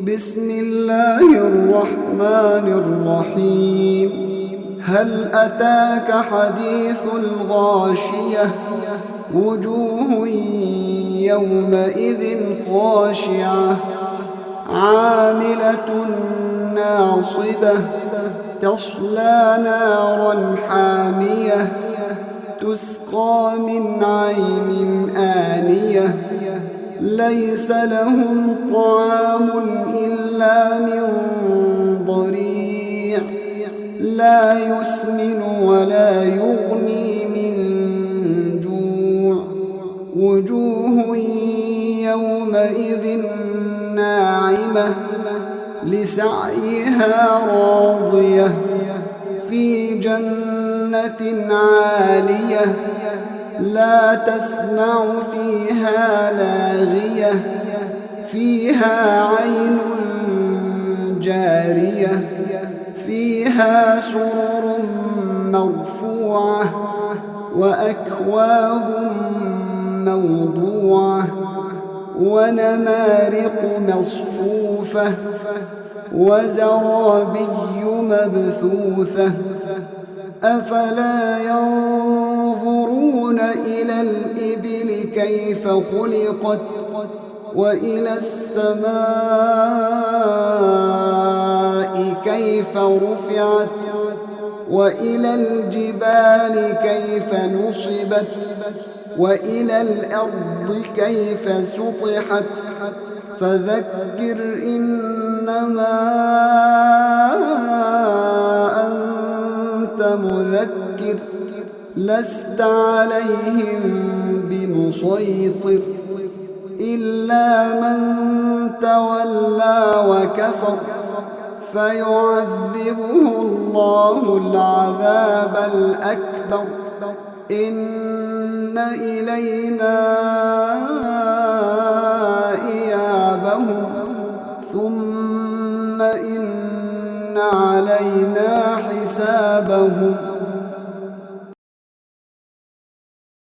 بسم الله الرحمن الرحيم. هل أتاك حديث الغاشية؟ وجوه يومئذ خاشعة عاملة ناصبة تصلى نارا حامية تسقى من عين آنية ليس لهم طعام إلا من ضريع لا يسمن ولا يغني من جوع. وجوه يومئذ ناعمة لسعيها راضية في جنة عالية لا تسمع فيها لاغية فيها عين جارية فيها سرر مرفوعة وأكواب موضوعة ونمارق مصفوفة وزرابي مبثوثة. أفلا ينظرون إلى الإبل كيف خلقت وإلى السماء كيف رفعت وإلى الجبال كيف نصبت وإلى الأرض كيف سطحت. فذكر إنما أنت مذكر لست عليهم بمسيطر إلا من تولى وكفر فيعذبه الله العذاب الأكبر. إن إلينا إيابهم ثم إن علينا حسابهم.